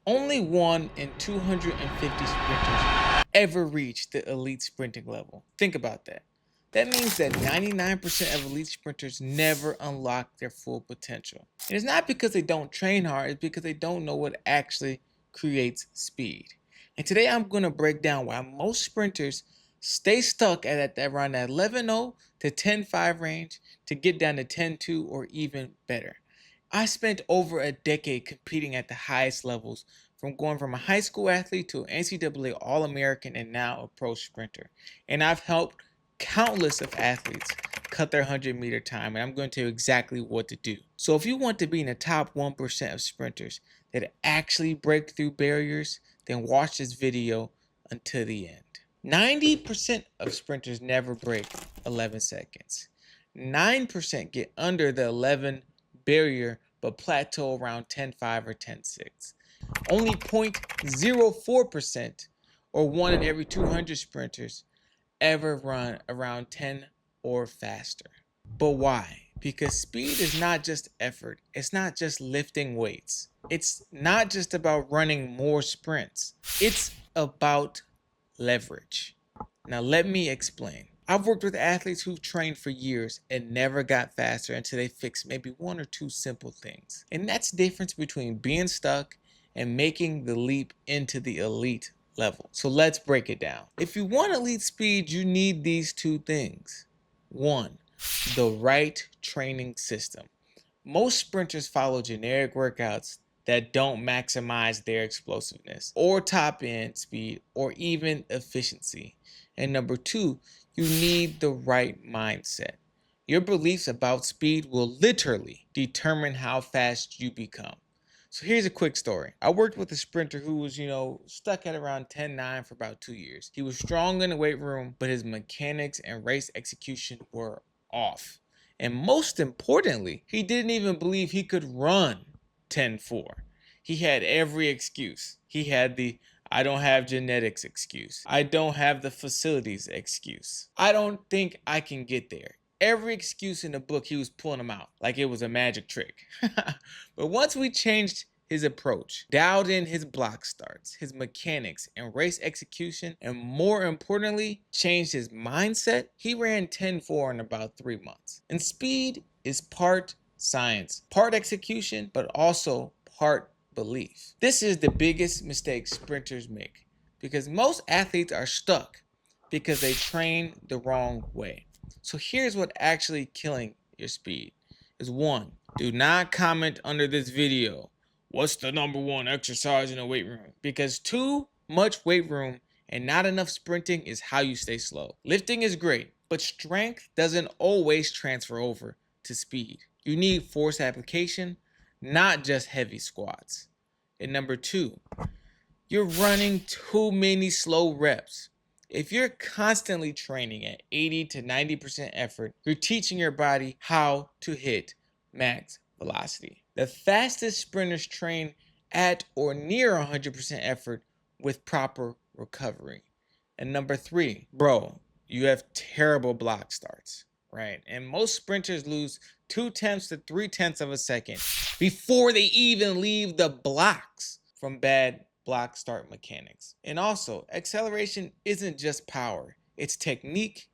Only 1 in 250 sprinters ever reach the elite sprinting level. Think about that. That means that 99% of elite sprinters never unlock their full potential. And it's not because they don't train hard, it's because they don't know what actually creates speed. And today I'm going to break down why most sprinters stay stuck at around that 11:0 to 10:5 range to get down to 10:2 or even better. I spent over a decade competing at the highest levels, from going from a high school athlete to an NCAA All-American and now a pro sprinter. And I've helped countless of athletes cut their 100-meter time, and I'm going to tell you exactly what to do. So if you want to be in the top 1% of sprinters that actually break through barriers, then watch this video until the end. 90% of sprinters never break 11 seconds. 9% get under the 11 barrier but plateau around 10.5 or 10.6. Only 0.04% or 1 in every 200 sprinters ever run around 10 or faster. But why? Because speed is not just effort. It's not just lifting weights. It's not just about running more sprints. It's about leverage. Now let me explain. I've worked with athletes who've trained for years and never got faster until they fixed maybe 1 or 2 simple things. And that's the difference between being stuck and making the leap into the elite level. So let's break it down. If you want elite speed, you need these 2 things. 1, the right training system. Most sprinters follow generic workouts that don't maximize their explosiveness or top end speed or even efficiency. And number 2, you need the right mindset. Your beliefs about speed will literally determine how fast you become. So here's a quick story. I worked with a sprinter who was, stuck at around 10.9 for about 2 years. He was strong in the weight room, but his mechanics and race execution were off. And most importantly, he didn't even believe he could run 10.4. He had every excuse. He had the I don't have genetics excuse. I don't have the facilities excuse. I don't think I can get there. Every excuse in the book, he was pulling them out like it was a magic trick. But once we changed his approach, dialed in his block starts, his mechanics, and race execution, and more importantly, changed his mindset, he ran 10.4 in about 3 months. And speed is part science, part execution, but also part belief. This is the biggest mistake sprinters make, because most athletes are stuck because they train the wrong way. So here's what actually killing your speed is. 1, do not comment under this video, what's the #1 exercise in a weight room? Because too much weight room and not enough sprinting is how you stay slow. Lifting is great, but strength doesn't always transfer over to speed. You need force application, not just heavy squats. And number 2, you're running too many slow reps. If you're constantly training at 80 to 90% effort, you're teaching your body how to hit max velocity. The fastest sprinters train at or near 100% effort with proper recovery. And number 3, bro, you have terrible block starts, right? And most sprinters lose 0.2 to 0.3 of a second before they even leave the blocks from bad block start mechanics. And also, acceleration isn't just power, it's technique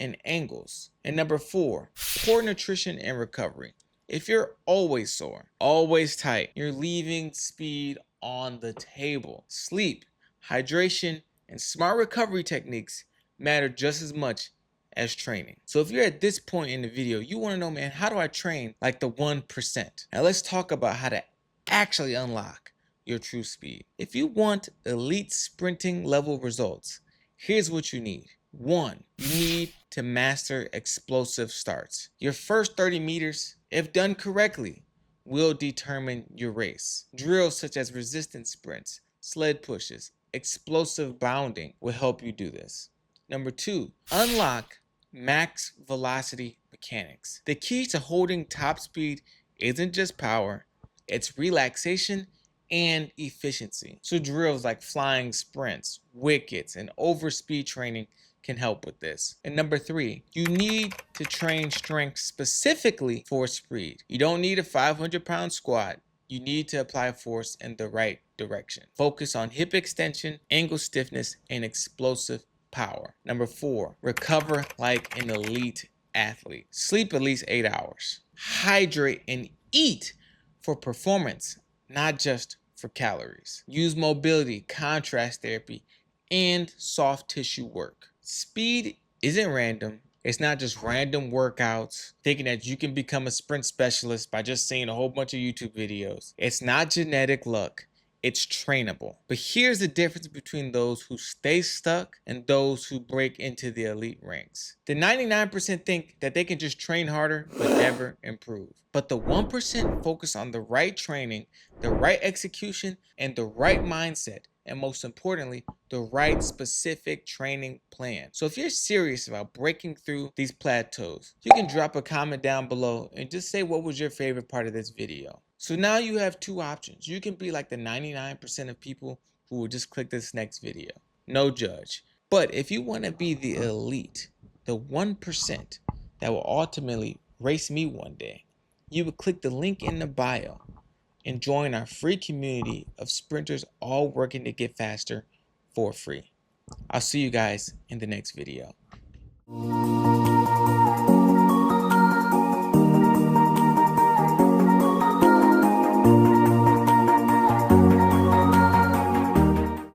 and angles. And number 4, poor nutrition and recovery. If you're always sore, always tight, you're leaving speed on the table. Sleep, hydration, and smart recovery techniques matter just as much as training. So if you're at this point in the video, you want to know, man, how do I train like the 1%? Now let's talk about how to actually unlock your true speed. If you want elite sprinting level results, here's what you need. 1, you need to master explosive starts. Your first 30 meters, if done correctly, will determine your race. Drills such as resistance sprints, sled pushes, explosive bounding will help you do this. Number 2, unlock max velocity mechanics. The key to holding top speed isn't just power, it's relaxation and efficiency. So drills like flying sprints, wickets, and overspeed training can help with this. And number 3, you need to train strength specifically for speed. You don't need a 500-pound squat. you need to apply force in the right direction. Focus on hip extension, ankle stiffness, and explosive power. Number 4, recover like an elite athlete. Sleep at least 8 hours. Hydrate and eat for performance, not just for calories. Use mobility, contrast therapy, and soft tissue work. Speed isn't random. It's not just random workouts, thinking that you can become a sprint specialist by just seeing a whole bunch of YouTube videos. It's not genetic luck. It's trainable. But here's the difference between those who stay stuck and those who break into the elite ranks. The 99% think that they can just train harder but never improve. But the 1% focus on the right training, the right execution, and the right mindset, and most importantly, the right specific training plan. So if you're serious about breaking through these plateaus, you can drop a comment down below and just say what was your favorite part of this video. So now you have two options. You can be like the 99% of people who will just click this next video. No judge. But if you want to be the elite, the 1% that will ultimately race me one day, you would click the link in the bio and join our free community of sprinters all working to get faster for free. I'll see you guys in the next video.